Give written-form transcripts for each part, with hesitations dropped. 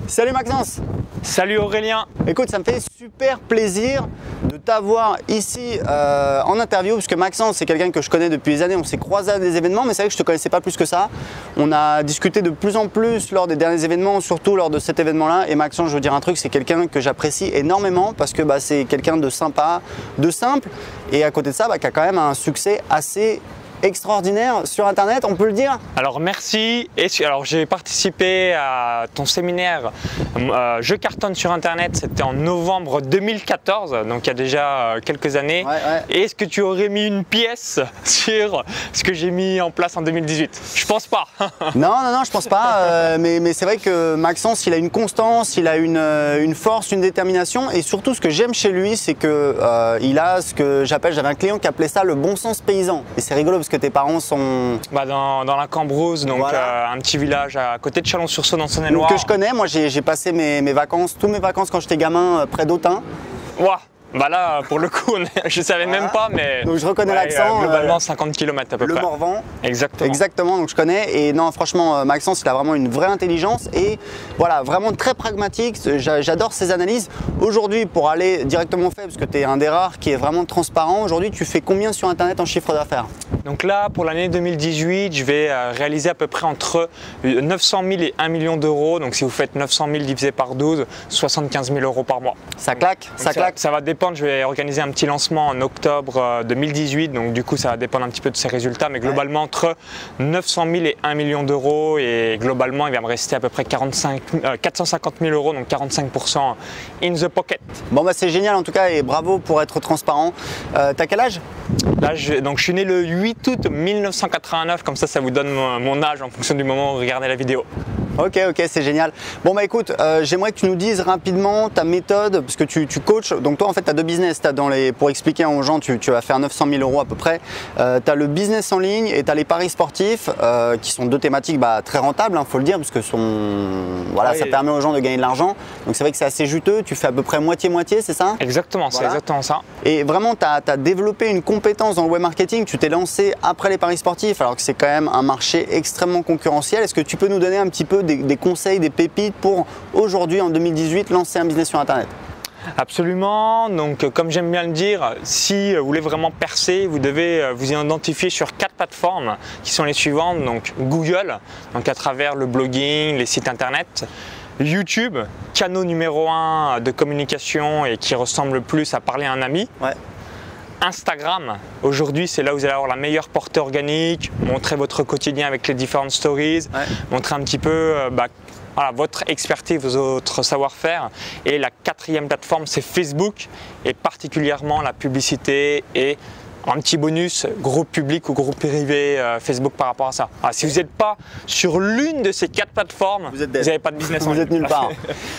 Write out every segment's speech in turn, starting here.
Salut Maxence. Salut Aurélien. Écoute, ça me fait super plaisir de t'avoir ici en interview, parce que Maxence, c'est quelqu'un que je connais depuis des années. On s'est croisés à des événements, mais c'est vrai que je ne te connaissais pas plus que ça. On a discuté de plus en plus lors des derniers événements, surtout lors de cet événement-là. Et Maxence, je veux dire un truc, c'est quelqu'un que j'apprécie énormément parce que c'est quelqu'un de sympa, de simple, et à côté de ça, qui a quand même un succès assez extraordinaire sur internet, on peut le dire. Alors merci. Alors j'ai participé à ton séminaire Je cartonne sur internet, c'était en novembre 2014, donc il y a déjà quelques années. Et est-ce que tu aurais mis une pièce sur ce que j'ai mis en place en 2018? Je pense pas. Non, je pense pas, mais c'est vrai que Maxence, il a une constance, il a une force, une détermination, et surtout ce que j'aime chez lui, c'est que il a ce que j'appelle, j'avais un client qui appelait ça le bon sens paysan. Et c'est rigolo parce que tes parents sont… dans la Cambrousse, donc voilà. Un petit village à côté de Chalon-sur-Saône en Saône-et-Loire. Que je connais, moi j'ai passé mes vacances, toutes mes vacances quand j'étais gamin près d'Autun. Wow. Bah là, pour le coup, je ne savais même pas, mais… Donc je reconnais l'accent. Globalement, 50 km à peu près. Le Morvan. Exactement. Exactement, donc je connais. Et non, franchement, Maxence, il a vraiment une vraie intelligence et voilà, vraiment très pragmatique. J'adore ses analyses. Aujourd'hui, pour aller directement au fait, parce que tu es un des rares qui est vraiment transparent, aujourd'hui, tu fais combien sur Internet en chiffre d'affaires? Donc là, pour l'année 2018, je vais réaliser à peu près entre 900 000 et 1 million d'euros. Donc si vous faites 900 000 divisé par 12, 75 000 euros par mois. Ça claque, ça claque. Ça va dépendre. Je vais organiser un petit lancement en octobre 2018, donc du coup ça va dépendre un petit peu de ses résultats, mais globalement entre 900 000 et 1 million d'euros, et globalement il va me rester à peu près 450 000 euros, donc 45% in the pocket. Bon c'est génial en tout cas, et bravo pour être transparent. T'as quel âge? Là, je suis né le 8 août 1989, comme ça vous donne mon âge en fonction du moment où vous regardez la vidéo. Ok, c'est génial. Bon écoute, j'aimerais que tu nous dises rapidement ta méthode, parce que tu coaches. Donc toi en fait tu as deux business, pour expliquer aux gens, tu vas faire 900 000 euros à peu près. Tu as le business en ligne et tu as les paris sportifs, qui sont deux thématiques très rentables, faut le dire, parce que ça permet aux gens de gagner de l'argent. Donc c'est vrai que c'est assez juteux, tu fais à peu près moitié-moitié, c'est ça? Exactement, voilà. C'est exactement ça. Et vraiment tu as développé une compétence dans le web marketing, tu t'es lancé après les paris sportifs, alors que c'est quand même un marché extrêmement concurrentiel. Est-ce que tu peux nous donner un petit peu des conseils, des pépites pour aujourd'hui en 2018 lancer un business sur internet? Absolument, donc comme j'aime bien le dire, si vous voulez vraiment percer, vous devez vous identifier sur 4 plateformes qui sont les suivantes. Donc Google, donc à travers le blogging, les sites internet, YouTube, canal numéro 1 de communication et qui ressemble le plus à parler à un ami. Instagram, aujourd'hui c'est là où vous allez avoir la meilleure portée organique, montrer votre quotidien avec les différentes stories, montrer un petit peu votre expertise, votre savoir-faire. Et la 4e plateforme c'est Facebook, et particulièrement la publicité et un petit bonus, groupe public ou groupe privé Facebook par rapport à ça. Si vous n'êtes pas sur l'une de ces 4 plateformes, vous n'avez pas de business en ligne. Vous êtes nulle part.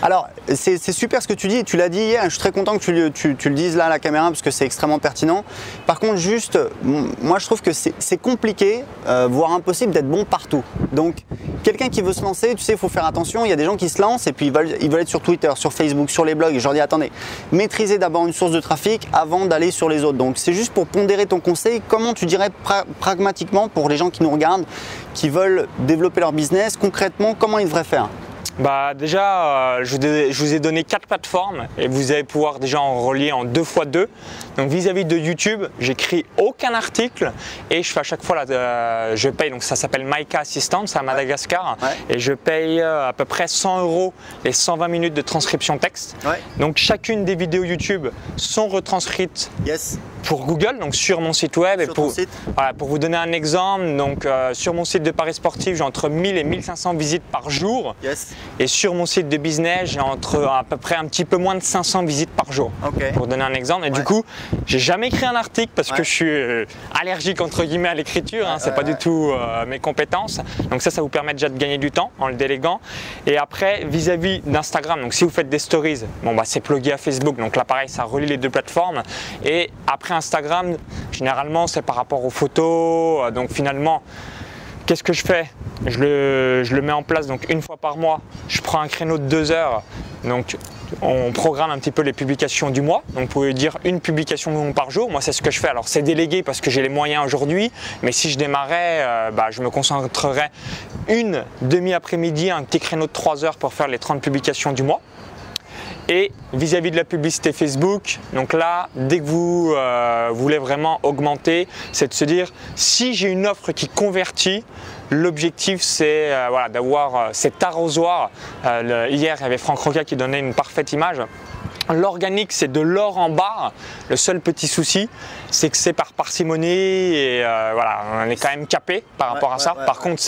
Alors, c'est super ce que tu dis, tu l'as dit hier, je suis très content que tu le dises là à la caméra parce que c'est extrêmement pertinent. Par contre, juste, moi je trouve que c'est compliqué, voire impossible d'être bon partout. Donc, quelqu'un qui veut se lancer, tu sais, il faut faire attention, il y a des gens qui se lancent et puis ils veulent être sur Twitter, sur Facebook, sur les blogs, et je leur dis attendez, maîtrisez d'abord une source de trafic avant d'aller sur les autres. Donc, c'est juste pour pondérer ton conseil, comment tu dirais pragmatiquement pour les gens qui nous regardent, qui veulent développer leur business, concrètement, comment ils devraient faire? Déjà, je vous ai donné 4 plateformes et vous allez pouvoir déjà en relier en 2x2. Donc vis-à-vis de YouTube, j'écris aucun article et je fais à chaque fois, je paye, donc ça s'appelle Maïka Assistant, c'est à Madagascar, et je paye à peu près 100 € les 120 minutes de transcription texte. Donc chacune des vidéos YouTube sont retranscrites pour Google, donc sur mon site web. Pour vous donner un exemple, donc sur mon site de paris sportif, j'ai entre 1000 et 1500 visites par jour. Et sur mon site de business, j'ai à peu près un petit peu moins de 500 visites par jour. Pour donner un exemple. Et du coup, j'ai jamais écrit un article parce que je suis allergique entre guillemets à l'écriture. C'est pas du tout mes compétences. Donc ça vous permet déjà de gagner du temps en le déléguant. Et après, vis-à-vis d'Instagram, donc si vous faites des stories, c'est plugué à Facebook. Donc là, pareil, ça relie les deux plateformes. Et après Instagram, généralement, c'est par rapport aux photos. Donc finalement, qu'est-ce que je fais? Je le mets en place donc une fois par mois. Je prends un créneau de 2 heures. Donc on programme un petit peu les publications du mois. Donc vous pouvez dire une publication par jour. Moi c'est ce que je fais. Alors c'est délégué parce que j'ai les moyens aujourd'hui. Mais si je démarrais, je me concentrerais une demi-après-midi, un petit créneau de 3 heures pour faire les 30 publications du mois. Et vis-à-vis de la publicité Facebook, donc là, dès que vous voulez vraiment augmenter, c'est de se dire, si j'ai une offre qui convertit, l'objectif c'est d'avoir cet arrosoir. Hier, il y avait Franck Roca qui donnait une parfaite image. L'organique, c'est de l'or en barre. Le seul petit souci, c'est que c'est par parcimonie et on est quand même capé par rapport à ça. Par contre,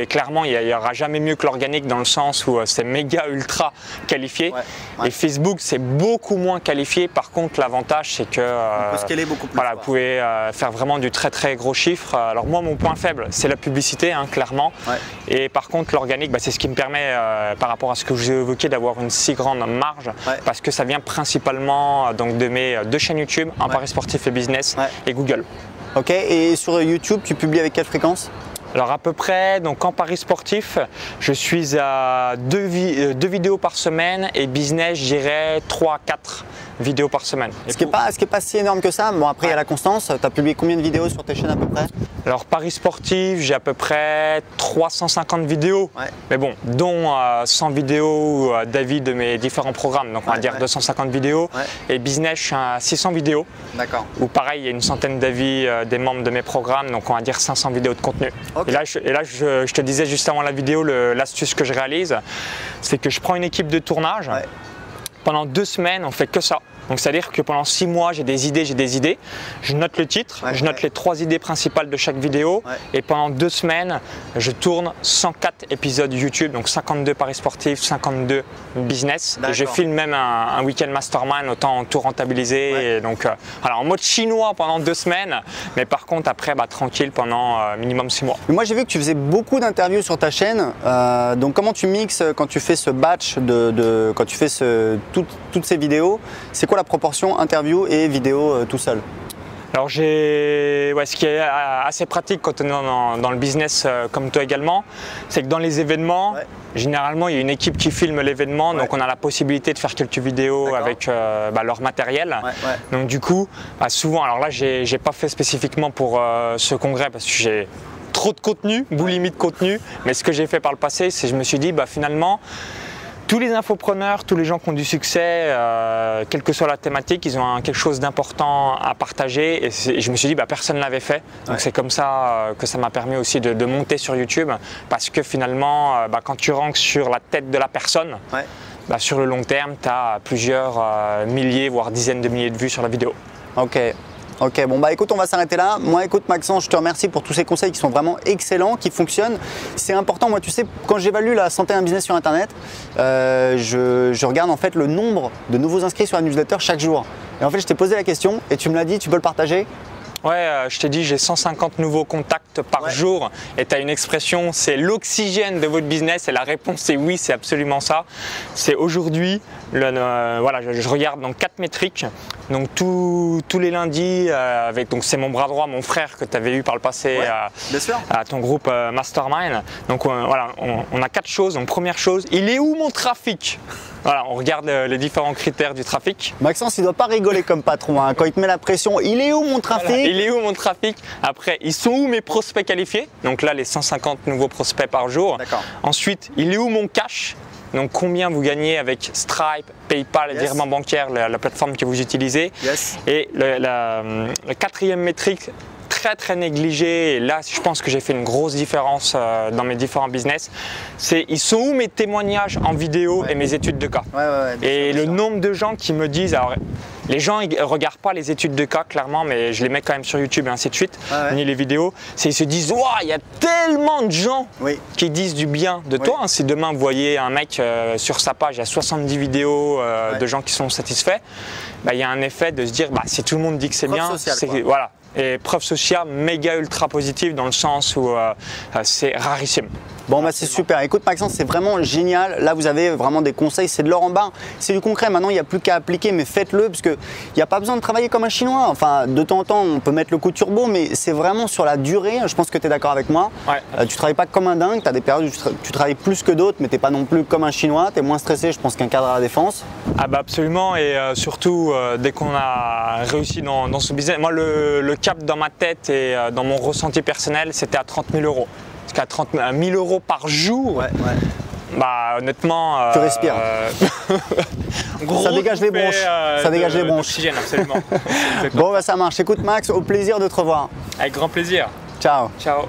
clairement, il n'y aura jamais mieux que l'organique dans le sens où c'est méga ultra qualifié. Et Facebook, c'est beaucoup moins qualifié. Par contre, l'avantage, c'est que on peut scaler beaucoup plus. Vous pouvez faire vraiment du très très gros chiffre. Alors moi, mon point faible, c'est la publicité, hein, clairement. Et par contre, l'organique, c'est ce qui me permet, par rapport à ce que je vous ai évoqué, d'avoir une si grande marge, parce que ça vient principalement donc, de mes 2 chaînes YouTube, un Paris Sportif et Business et Google. Ok, et sur YouTube, tu publies avec quelle fréquence? Alors à peu près, donc en Paris Sportif, je suis à 2 vidéos par semaine et Business, je dirais 3 à 4 vidéos par semaine. Ce qui n'est pas si énorme que ça. Bon, après, il y a la constance. Tu as publié combien de vidéos sur tes chaînes à peu près? Alors Paris Sportif, j'ai à peu près 350 vidéos, mais bon, dont 100 vidéos d'avis de mes différents programmes, donc on va dire 250 vidéos. Et Business, je suis à 600 vidéos. D'accord. Où pareil, il y a une centaine d'avis des membres de mes programmes, donc on va dire 500 vidéos de contenu. Et là, je te disais juste avant la vidéo, l'astuce que je réalise, c'est que je prends une équipe de tournage. Pendant 2 semaines, on fait que ça. Donc c'est-à-dire que pendant 6 mois, j'ai des idées. Je note le titre, je note les 3 idées principales de chaque vidéo. Et pendant 2 semaines, je tourne 104 épisodes YouTube, donc 52 Paris Sportif, 52 Business. Et je filme même un week-end mastermind, autant tout rentabiliser. Et donc en mode chinois pendant 2 semaines, mais par contre après, tranquille pendant minimum 6 mois. Moi j'ai vu que tu faisais beaucoup d'interviews sur ta chaîne. Donc comment tu mixes quand tu fais ce batch, quand tu fais toutes ces vidéos? C'est quoi la proportion interview et vidéo tout seul? Alors ce qui est assez pratique quand on est dans le business comme toi également, c'est que dans les événements, généralement il y a une équipe qui filme l'événement, donc on a la possibilité de faire quelques vidéos avec leur matériel. Donc du coup, souvent, alors là j'ai pas fait spécifiquement pour ce congrès parce que j'ai trop de contenu, boulimie de contenu, mais ce que j'ai fait par le passé, c'est que je me suis dit finalement, tous les infopreneurs, tous les gens qui ont du succès, quelle que soit la thématique, ils ont quelque chose d'important à partager et je me suis dit personne ne l'avait fait. Donc c'est comme ça que ça m'a permis aussi de monter sur YouTube parce que finalement quand tu ranks sur la tête de la personne, sur le long terme tu as plusieurs milliers voire dizaines de milliers de vues sur la vidéo. Ok, bon écoute, on va s'arrêter là. Moi écoute Maxence, je te remercie pour tous ces conseils qui sont vraiment excellents, qui fonctionnent. C'est important, moi tu sais, quand j'évalue la santé d'un business sur internet, je regarde en fait le nombre de nouveaux inscrits sur la newsletter chaque jour. Et en fait je t'ai posé la question et tu me l'as dit, tu peux le partager? Ouais, je t'ai dit, j'ai 150 nouveaux contacts par jour et tu as une expression, c'est l'oxygène de votre business et la réponse c'est oui, c'est absolument ça. C'est aujourd'hui, je regarde donc 4 métriques, donc tous les lundis, donc c'est mon bras droit, mon frère que tu avais eu par le passé à ton groupe Mastermind. Donc on a 4 choses. Donc première chose, il est où mon trafic? On regarde les différents critères du trafic. Maxence, il ne doit pas rigoler comme patron. Quand il te met la pression, il est où mon trafic? Il est où mon trafic? Après, ils sont où mes prospects qualifiés? Donc là, les 150 nouveaux prospects par jour. Ensuite, il est où mon cash? Donc combien vous gagnez avec Stripe, PayPal et virement bancaire, la plateforme que vous utilisez. Et la 4e métrique, très négligé, et là je pense que j'ai fait une grosse différence dans mes différents business, c'est ils sont où mes témoignages en vidéo et mes études de cas. Et le nombre de gens qui me disent, alors les gens ils regardent pas les études de cas clairement, mais je les mets quand même sur YouTube et ainsi de suite, ni les vidéos, c'est ils se disent waouh, il y a tellement de gens qui disent du bien de toi. Si demain vous voyez un mec sur sa page, il y a 70 vidéos de gens qui sont satisfaits, il y a un effet de se dire si tout le monde dit que c'est bien, voilà. Et preuve sociale méga ultra positive dans le sens où c'est rarissime. Bon, bah, c'est super. Écoute, Maxence, c'est vraiment génial. Là, vous avez vraiment des conseils. C'est de l'or en barre. C'est du concret. Maintenant, il n'y a plus qu'à appliquer, mais faites-le parce qu'il n'y a pas besoin de travailler comme un Chinois. Enfin, de temps en temps, on peut mettre le coup de turbo, mais c'est vraiment sur la durée. Je pense que tu es d'accord avec moi. Ouais. Tu ne travailles pas comme un dingue. Tu as des périodes où tu travailles plus que d'autres, mais tu n'es pas non plus comme un Chinois. Tu es moins stressé, je pense, qu'un cadre à la défense. Ah bah absolument, et surtout dès qu'on a réussi dans ce business, moi le cap dans ma tête et dans mon ressenti personnel, c'était à 30 000 euros. Parce qu'à 30 000 euros par jour, bah honnêtement… Tu respires. Ça dégage les bronches. Ça dégage les bronches. D'oxygène, absolument. Bon, bah, ça marche. Écoute, Max, au plaisir de te revoir. Avec grand plaisir. Ciao. Ciao.